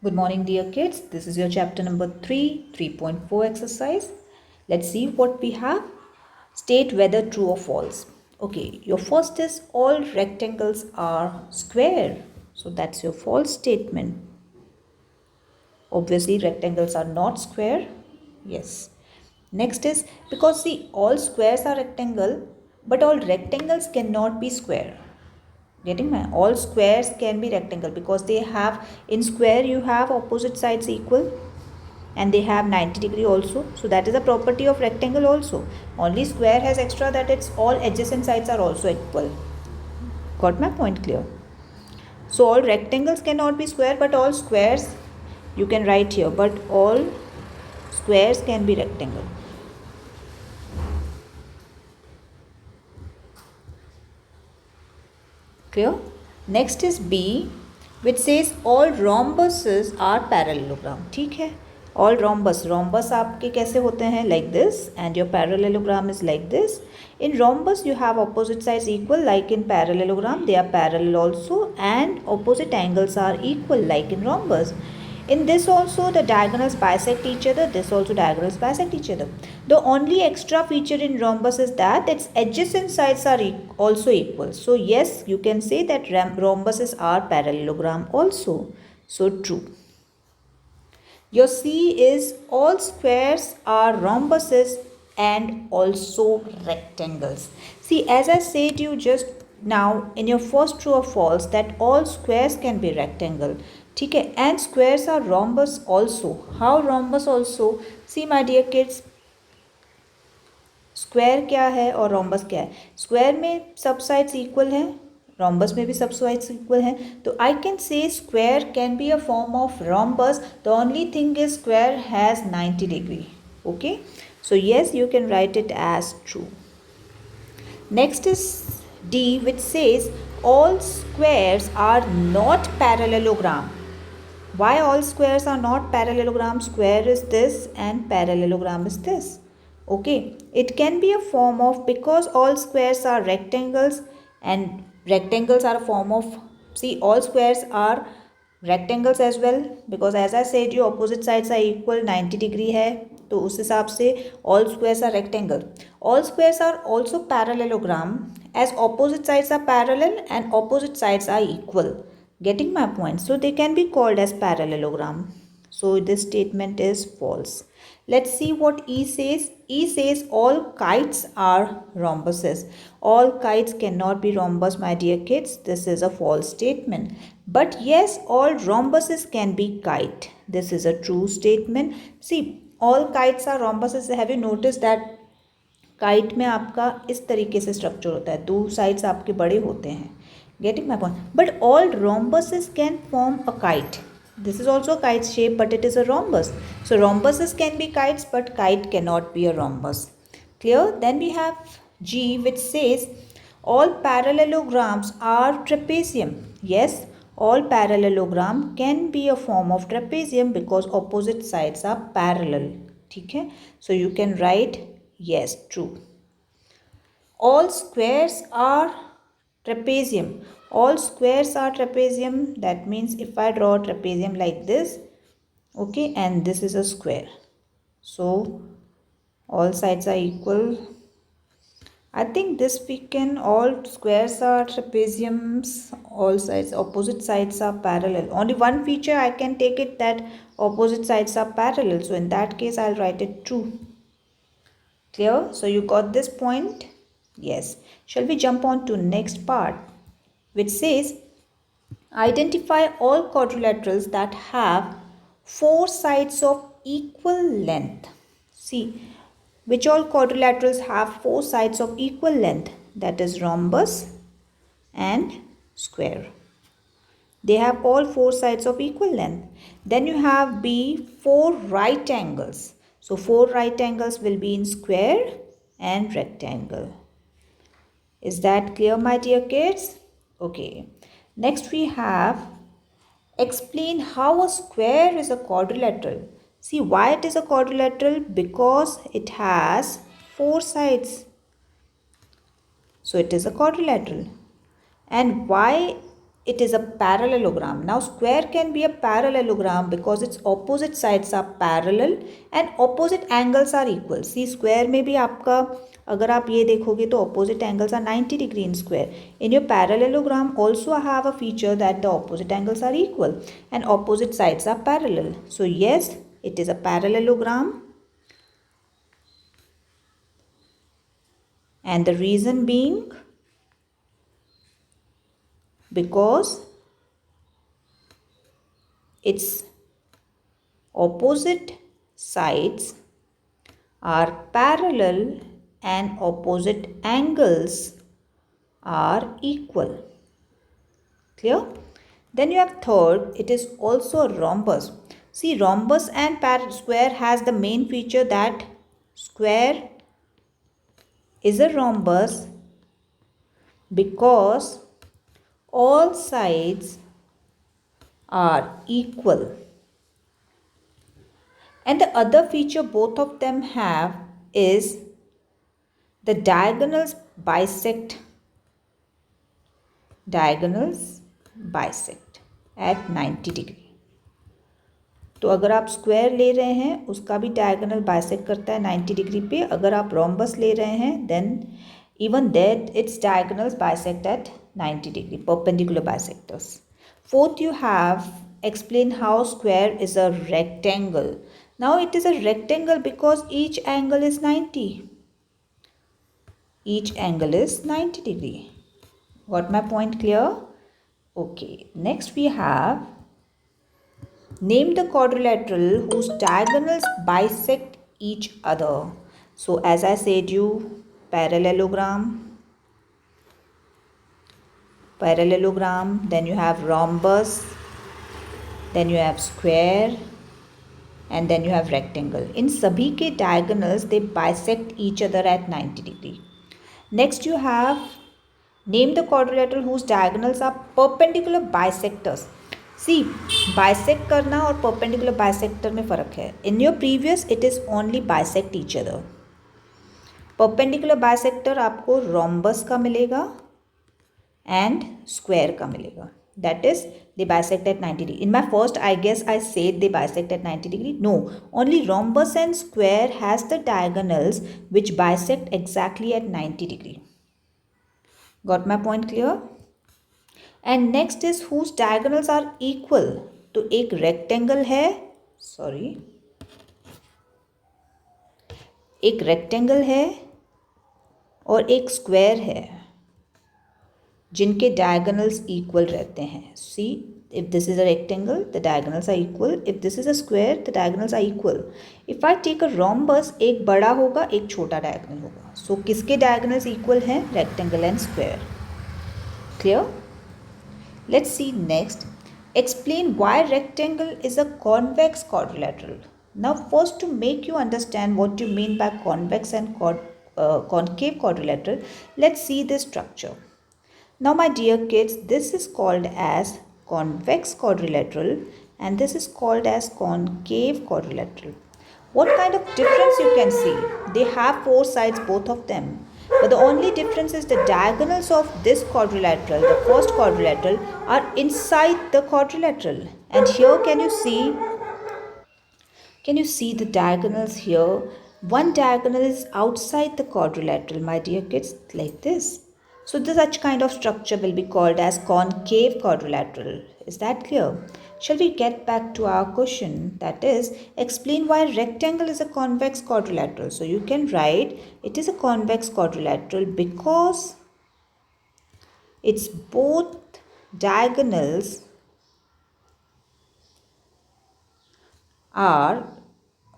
Good morning, dear kids. This is your chapter number 3, 3.4 exercise. Let's see what we have. State whether true or false. Okay, your first is all rectangles are square. So that's your false statement. Obviously, rectangles are not square. Yes. Next is because see, all squares are rectangle, but all rectangles cannot be square. Getting my all squares can be rectangle because they have in square you have opposite sides equal and they have 90-degree also, so that is a property of rectangle also. Only square has extra that its all adjacent sides are also equal. Got my point clear? So all rectangles cannot be square, but all squares you can write here, but all squares can be rectangle. Clear? Next is B, which says all rhombuses are parallelogram. ठीक है, all rhombus आपके कैसे होते हैं like this and your parallelogram is like this. In rhombus you have opposite sides equal like in parallelogram, they are parallel also, and opposite angles are equal like in rhombus. In this also the diagonals bisect each other, this also diagonals bisect each other. The only extra feature in rhombus is that its adjacent sides are also equal. So yes, you can say that rhombuses are parallelogram also. So true. Your C is all squares are rhombuses and also rectangles. See, as I said you just now in your first true or false that all squares can be rectangle. ठीक है, and squares are rhombus also. How rhombus also? See my dear kids, square क्या है और rhombus क्या है? Square में सब sides equal हैं, रोम्बस में भी सब साइड्स इक्वल हैं, तो I can say square can be a form of rhombus. The only thing is square has 90-degree. Okay, so yes, you can write it as true. Next is D, which says all squares are not parallelogram. Why all squares are not parallelogram? Square is this and parallelogram is this. Okay, it can be a form of, because all squares are rectangles and rectangles are a form of, see, all squares are rectangles as well, because as I said you opposite sides are equal, 90-degree है, तो उस हिसाब से all squares are rectangle. All squares are also parallelogram as opposite sides are parallel and opposite sides are equal. Getting my point? So they can be called as parallelogram. So this statement is false. Let's see what E says. E says all kites are rhombuses. All kites cannot be rhombus, my dear kids. This is a false statement. But yes, all rhombuses can be kite. This is a true statement. See, all kites are rhombuses. Have you noticed that kite में आपका इस तरीके से structure होता है, दो sides आपके बड़े होते हैं. Getting my point? But all rhombuses can form a kite. This is also a kite shape, but it is a rhombus. So rhombuses can be kites, but kite cannot be a rhombus. Clear? Then we have G, which says all parallelograms are trapezium. Yes, all parallelogram can be a form of trapezium because opposite sides are parallel. ठीक है? So you can write yes, true. All squares are trapezium. All squares are trapezium. That means if I draw a trapezium like this, okay, and this is a square, so all sides are equal. I think this we can, all squares are trapeziums, all sides, opposite sides are parallel. Only one feature I can take it, that opposite sides are parallel, so in that case I'll write it true. Clear? So you got this point? Yes. Shall we jump on to next part, which says identify all quadrilaterals that have four sides of equal length. See, which all quadrilaterals have four sides of equal length? That is rhombus and square. They have all four sides of equal length. Then you have B, four right angles. So four right angles will be in square and rectangle. Is that clear, my dear kids? Okay. Next we have explain how a square is a quadrilateral. See why it is a quadrilateral? Because it has four sides. So it is a quadrilateral. And why it is a parallelogram. Now square can be a parallelogram because its opposite sides are parallel and opposite angles are equal. See, square में भी आपका अगर आप ये देखोगे तो opposite angles are 90 degree in square. In your parallelogram also have a feature that the opposite angles are equal and opposite sides are parallel. So yes, it is a parallelogram. And the reason being because its opposite sides are parallel and opposite angles are equal. Clear? Then you have third, it is also a rhombus. See, rhombus and square has the main feature that square is a rhombus because all sides are equal. And the other feature both of them have is the diagonals bisect at 90 degree. तो अगर आप square ले रहे हैं उसका भी diagonal bisect करता है 90 डिग्री पे. अगर आप रोम्बस ले रहे हैं then even that its diagonals bisect at 90 degree, perpendicular bisectors. Fourth, you have explain how square is a rectangle. Now it is a rectangle because each angle is 90. Each angle is 90 degree. Got my point clear? Okay, next we have name the quadrilateral whose diagonals bisect each other. So as I said you, parallelogram, then you have rhombus, then you have square, and then you have rectangle. In sabhi ke diagonals they bisect each other at 90 degree. Next you have name the quadrilateral whose diagonals are perpendicular bisectors. See, bisect करना और perpendicular bisector में फ़र्क है. In your previous it is only bisect each other. Perpendicular bisector आपको rhombus का मिलेगा and square का मिलेगा. That is they bisect at 90 degree. In my first I guess I said they bisect at 90 degree. No, only rhombus and square has the diagonals which bisect exactly at 90 degree. Got my point clear? And next is whose diagonals are equal. तो एक rectangle है, एक rectangle है और एक square है जिनके diagonals equal रहते हैं. See, if this is a rectangle, the diagonals are equal. If this is a square, the diagonals are equal. If I take a rhombus, एक बड़ा होगा, एक छोटा diagonal होगा. So किसके diagonals equal हैं? Rectangle and square. Clear? Let's see next. Explain why rectangle is a convex quadrilateral. Now first, to make you understand what you mean by convex and concave quadrilateral, let's see this structure. Now my dear kids, this is called as convex quadrilateral and this is called as concave quadrilateral. What kind of difference you can see? They have four sides, both of them. But the only difference is the diagonals of this quadrilateral, the first quadrilateral, are inside the quadrilateral. And here can you see the diagonals here? One diagonal is outside the quadrilateral, my dear kids, like this. So such kind of structure will be called as concave quadrilateral. Is that clear? Shall we get back to our question? That is, explain why rectangle is a convex quadrilateral. So you can write it is a convex quadrilateral because its both diagonals are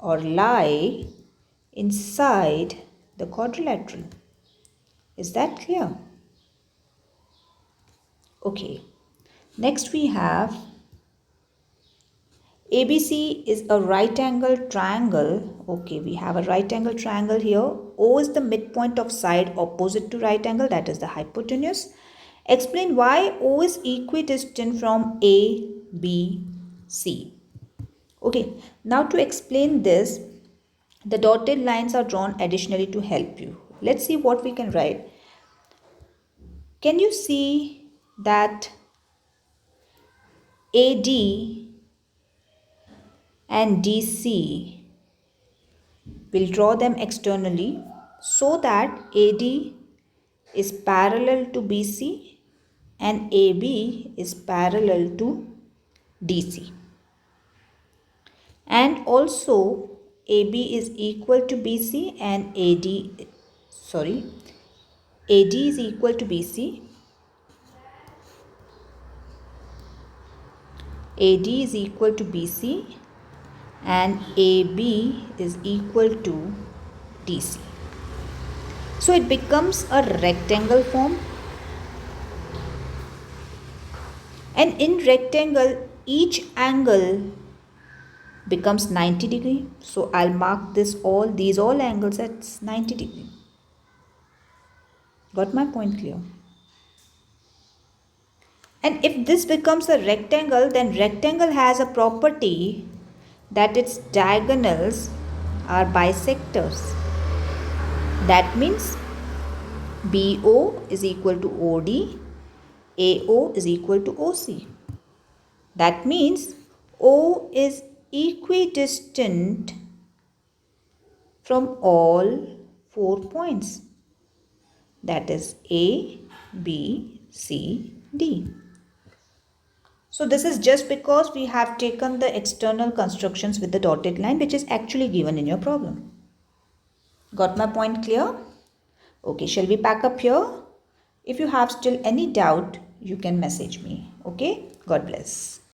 or lie inside the quadrilateral. Is that clear? Okay, next we have ABC is a right angle triangle. Okay, we have a right angle triangle here. O is the midpoint of side opposite to right angle, that is the hypotenuse. Explain why O is equidistant from A, B, C. Okay, now to explain this, the dotted lines are drawn additionally to help you. Let's see what we can write. Can you see that AD and DC, we'll draw them externally so that AD is parallel to BC and AB is parallel to DC. And also AB is equal to BC and AD is equal to BC, AD is equal to BC and AB is equal to DC. So it becomes a rectangle form, and in rectangle each angle becomes 90 degree. So I'll mark these all angles at 90 degree. Got my point clear? And if this becomes a rectangle, then rectangle has a property that its diagonals are bisectors. That means BO is equal to OD, AO is equal to OC. That means O is equidistant from all 4 points. That is A, B, C, D. So this is just because we have taken the external constructions with the dotted line, which is actually given in your problem. Got my point clear? Okay, shall we pack up here? If you have still any doubt, you can message me. Okay, God bless.